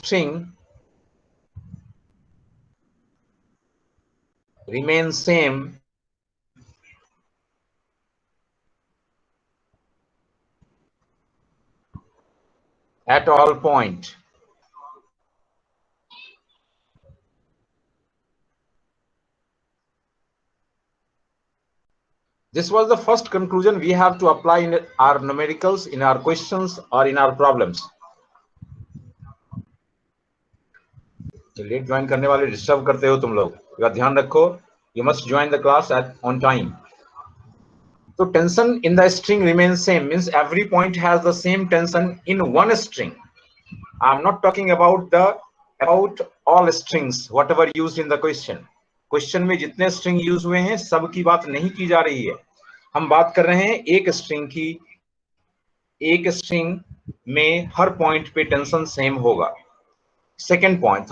string remains same at all point. This was the first conclusion we have to apply in our numericals, in our questions or in our problems. Late join करने वाले disturb करते हो तुम लोग, इसका ध्यान रखो. You must join the class on time. So tension in the string remains same, means every point has the same tension in one string. I'm not talking about all strings whatever used in the question. Question में जितने string use हुए हैं सब की बात नहीं की जा रही है. हम बात कर रहे हैं एक स्ट्रिंग की. एक स्ट्रिंग में हर पॉइंट पे टेंशन सेम होगा. Second point,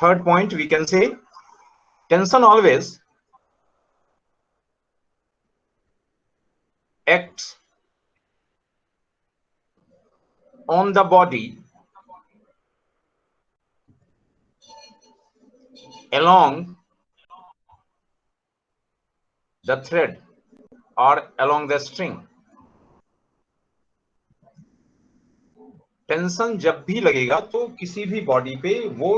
third point we can say tension always acts on the body along the thread or along the string. Tension जब भी लगेगा तो किसी भी बॉडी पे वो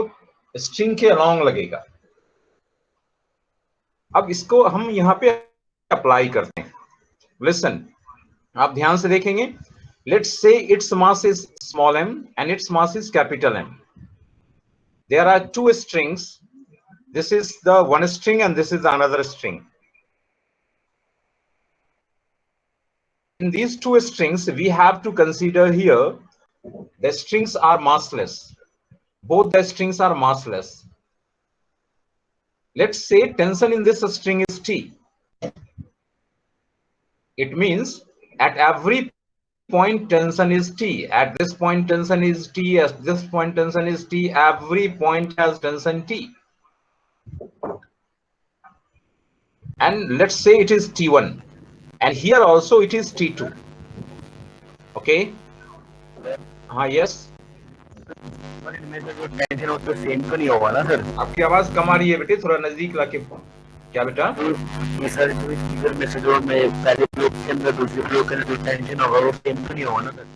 स्ट्रिंग के अलोंग लगेगा. अब इसको हम यहां पे अप्लाई करते हैं. लिसन, आप ध्यान से देखेंगे. Let's say its mass is small m and its mass is capital M. There are two strings. This is the one string and this is another string. In these two strings we have to consider here the strings are massless. Both the strings are massless. Let's say tension in this string is T. It means at every point tension is T. At this point tension is T. At this point tension is T. Every point has tension T. And let's say it is T1. And here also it is T2. Okay? Yes. में जो tension उसको same तो नहीं होगा ना sir? आपकी आवाज कम आ रही है बेटे, थोड़ा नजदीक लाके. क्या बेटा? ये सर जो स्पीकर में से जो मैं पहले ब्लॉक के अंदर दूसरे ब्लॉक के अंदर जो टेंशन होगा वो सेम तो नहीं होगा ना सर?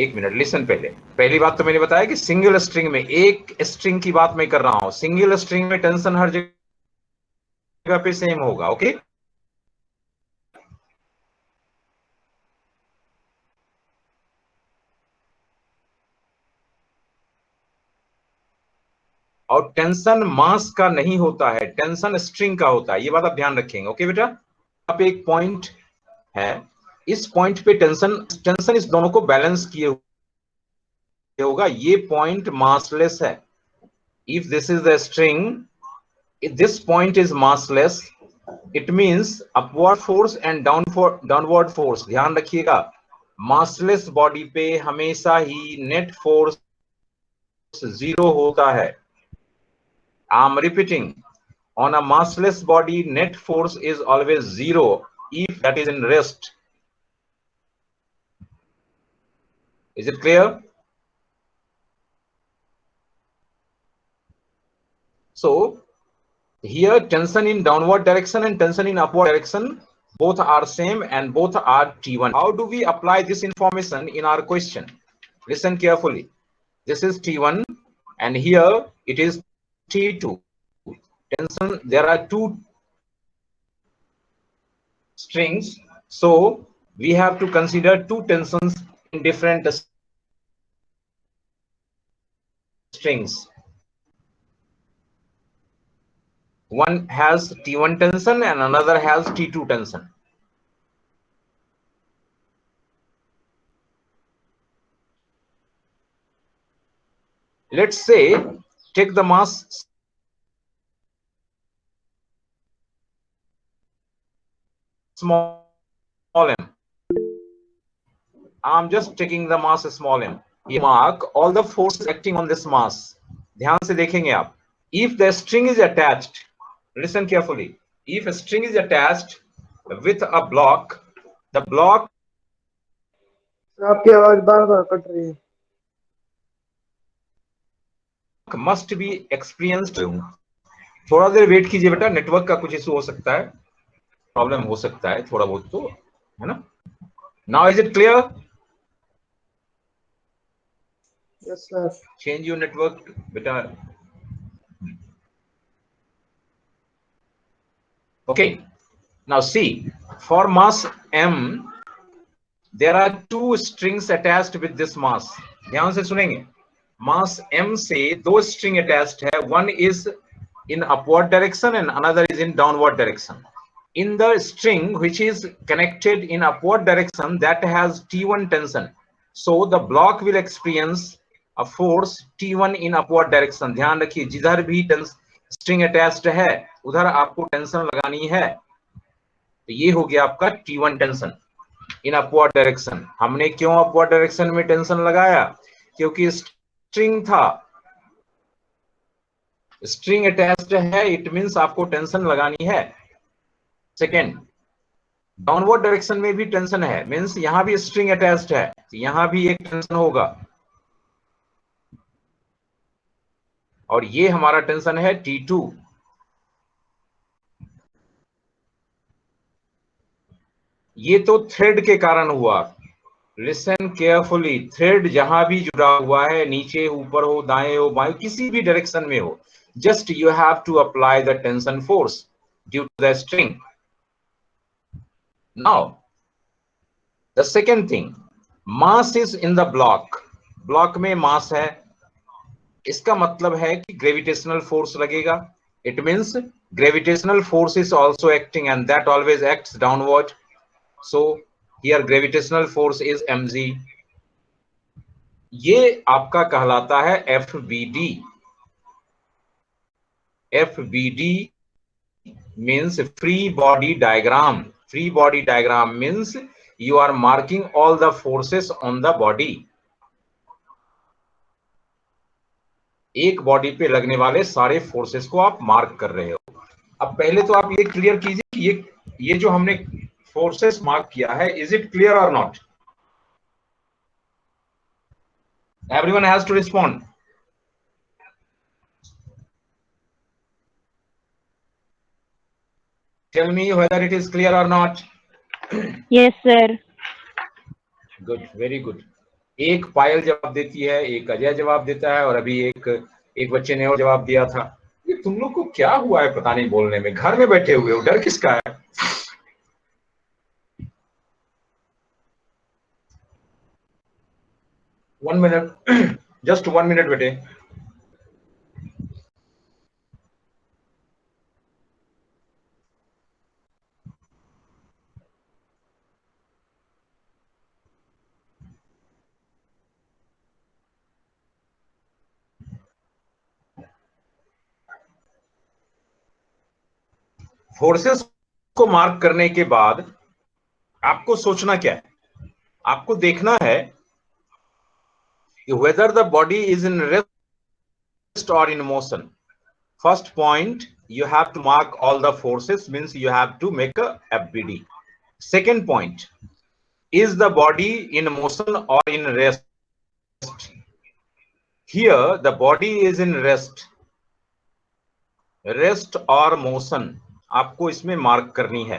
एक मिनट, लिसन. पहली बात तो मैंने बताया कि सिंगल स्ट्रिंग में, एक स्ट्रिंग की बात मैं कर रहा हूं. सिंगल स्ट्रिंग में टेंशन हर जगह पे सेम होगा. ओके? और टेंशन मास का नहीं होता है, टेंशन स्ट्रिंग का होता है. ये बात आप ध्यान रखेंगे. ओके बेटा? आप एक पॉइंट है, इस पॉइंट पे टेंशन इस दोनों को बैलेंस किए होगा. ये पॉइंट मासलेस है. If this is the string, this point is massless, it means upward force and downward force. ध्यान रखिएगा, massless बॉडी पे हमेशा ही नेट फोर्स 0 होता है. I'm repeating, on a massless body net force is always 0 if that is in rest. Is it clear? So here tension in downward direction and tension in upward direction both are same and both are T1. How do we apply this information in our question? Listen carefully. This is T1 and here it is T2. Tension, there are two strings, so we have to consider two tensions in different strings. One has T1 tension and another has T2 tension. Let's say take the mass small m. I'm just taking the mass small m. You mark all the forces acting on this mass. ध्यान से देखेंगे आप. If the string is attached, listen carefully. If a string is attached with a block, the block आपकी आवाज बार बार cut रही है। Must be experienced हूं, थोड़ा देर वेट कीजिए बेटा, नेटवर्क का कुछ इशू हो सकता है, प्रॉब्लम हो सकता है थोड़ा बहुत तो, है ना। Now is it clear? Yes sir. Change your network बेटा। Okay, now see, for mass m there are two strings attached with this mass. ध्यान से सुनेंगे, mass m से दो string attached है, one is in upward direction and another is in downward direction. In the string which is connected in upward direction, that has T1 tension, so the block will experience a force T1 in upward direction. ध्यान रखिए, जिधर भी string attached है उधर आपको tension लगानी है, तो ये हो गया आपका T1 tension in upward direction. हमने क्यों अपवर्ड डायरेक्शन में टेंशन लगाया? क्योंकि स्ट्रिंग था, स्ट्रिंग अटैच्ड है, इट मींस आपको टेंशन लगानी है। सेकेंड, डाउनवर्ड डायरेक्शन में भी टेंशन है, मींस यहां भी स्ट्रिंग अटैच्ड है, तो यहां भी एक टेंशन होगा, और ये हमारा टेंशन है T2। ये तो थ्रेड के कारण हुआ। लिसन केयरफुली, थ्रेड जहां भी जुड़ा हुआ है, नीचे ऊपर हो, दाएं हो, बाएं, किसी भी डायरेक्शन में हो, just you have to apply the tension force due to the string. Now the second thing, mass is in the block, block में mass है, इसका मतलब है कि gravitational force लगेगा, it means gravitational force is also acting and that always acts downward, so here gravitational force is mg। ये आपका कहलाता है FBD। FBD means free body diagram. Free body diagram means you are marking all the forces on the body. एक body पे लगने वाले सारे forces को आप मार्क कर रहे हो। अब पहले तो आप ये क्लियर कीजिए कि ये जो हमने फोर्सेस मार्क किया है, इज इट क्लियर और नॉट? Everyone has to respond. Tell me whether it is clear or not. Yes, sir. Good, very good. एक पायल जवाब देती है, एक अजय जवाब देता है, और अभी एक बच्चे ने और जवाब दिया था। ये तुम लोग को क्या हुआ है पता नहीं बोलने में, घर में बैठे हुए हो, डर किसका है? वन मिनट, जस्ट 1 मिनट बेटे। फोर्सेस को मार्क करने के बाद आपको सोचना क्या है? आपको देखना है whether the body is in rest or in motion. First point, you have to mark all the forces, means you have to make a FBD. Second point, is the body in motion or in rest? Here the body is in rest, rest or motion आपको इसमें mark करनी है।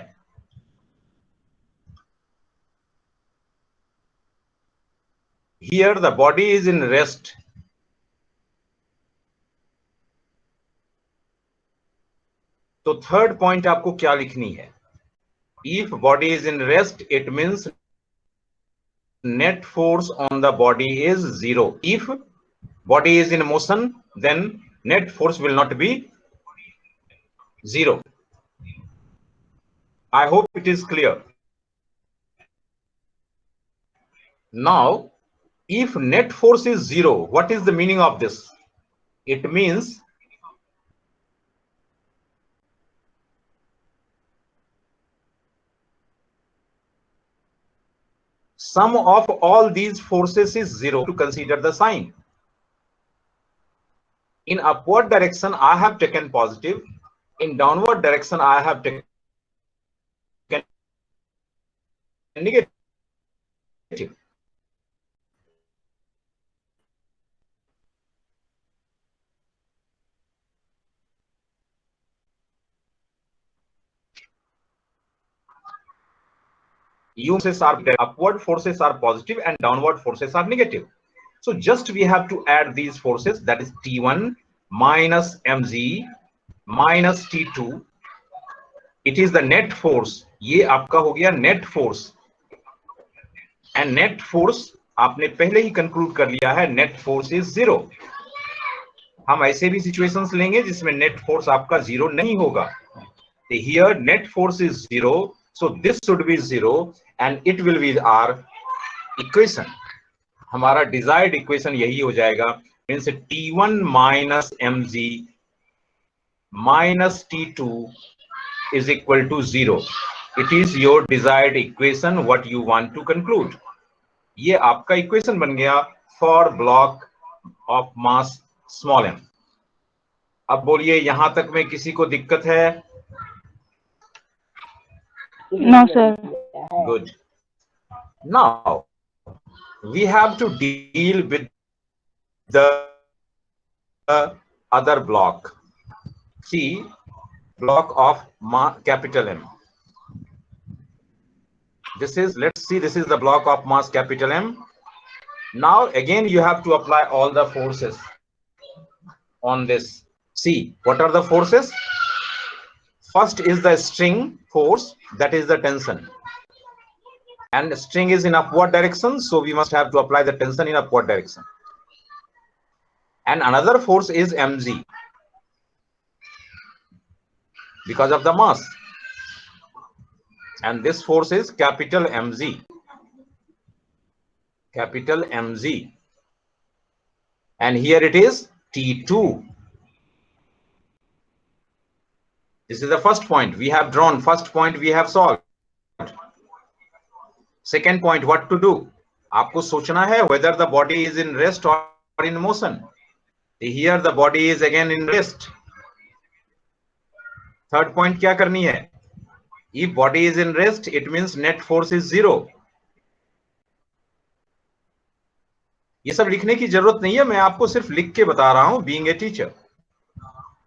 Here the body is in rest. तो third point आपको क्या लिखनी है? If body is in rest, it means net force on the body is 0. If body is in motion, then net force will not be 0. I hope it is clear. Now, if net force is 0, what is the meaning of this? It means sum of all these forces is 0 to consider the sign. In upward direction, I have taken positive. In downward direction, I have taken negative. forces are upward forces are positive and downward forces are negative. So just we have to add these forces, that is T1 minus mg minus T2. It is the net force. ये आपका हो गया net force. And net force आपने पहले ही conclude कर लिया है, net force is 0. हम ऐसे भी सिचुएशंस लेंगे जिसमें नेट फोर्स आपका 0 नहीं होगा. Here net force is 0, so this should be 0 and it will be our equation. हमारा desired equation यही हो जाएगा, means T1 minus mg minus T2 is equal to 0. It is your desired equation what you want to conclude. ये आपका equation बन गया for block of mass small m. अब बोलिए यहां तक में किसी को दिक्कत है? No, sir. Good. Now we have to deal with the other block. See, block of capital M. This is, let's see, this is the block of mass capital M. Now again you have to apply all the forces on this. See, what are the forces? First is the string force, that is the tension. And the string is in upward direction, so we must have to apply the tension in upward direction. And another force is mg, because of the mass. And this force is capital mg. Capital mg. And here it is T2. This is the first point we have drawn. First point we have solved. Second point, what to do? आपको सोचना है whether the body is in rest or in motion. Here the body is again in rest. Third point क्या करनी है? If body is in rest, it means net force is 0. ये सब लिखने की जरूरत नहीं है, मैं आपको सिर्फ लिख के बता रहा हूं, being a teacher.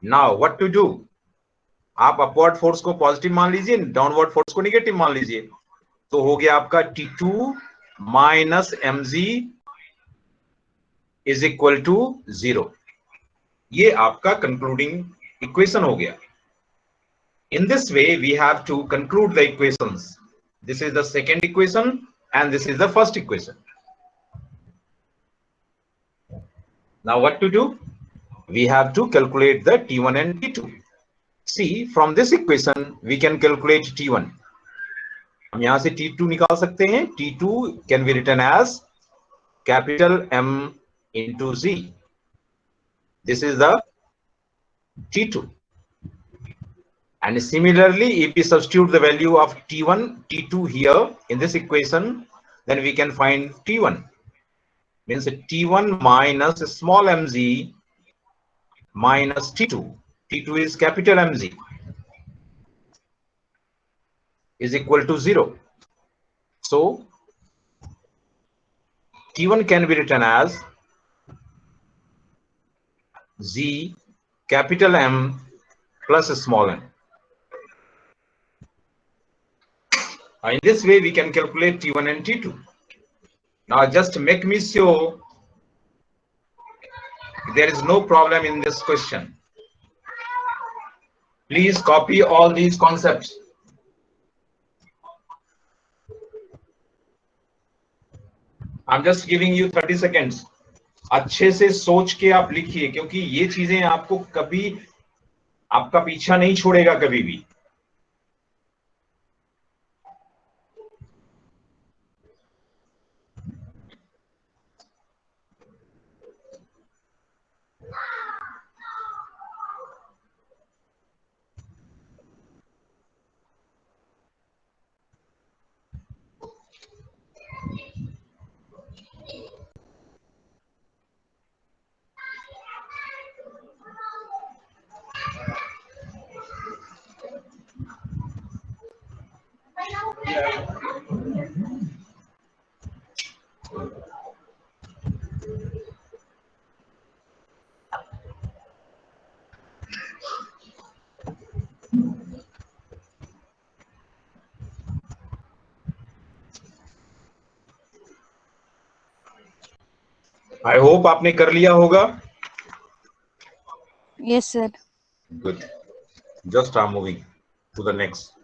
Now what to do? आप अपवर्ड फोर्स को पॉजिटिव मान लीजिए, डाउनवर्ड फोर्स को नेगेटिव मान लीजिए, तो हो गया आपका T2 minus mg is equal to 0. ये आपका कंक्लूडिंग इक्वेशन हो गया. In this way we have to conclude the equations. This is the second equation and this is the first equation. Now what to do? We have to calculate the T1 and T2. See, from this equation we can calculate T1. हम यहां से T2 निकाल सकते हैं. T2 can be written as capital M into Z. This is the T2. And similarly, if we substitute the value of T1, T2 here in this equation, then we can find T1. Means T1 minus small mg minus T2. T2 is capital mg is equal to 0. So T1 can be written as Z capital M plus small m. In this way we can calculate T1 and T2. Now just make me sure there is no problem in this question. Please copy all these concepts. I'm just giving you 30 seconds. अच्छे से सोच के आप लिखिए, क्योंकि ये चीजें आपको कभी आपका पीछा नहीं छोड़ेगा कभी भी. आई होप आपने कर लिया होगा. Yes, sir. Good. Just are moving to the next.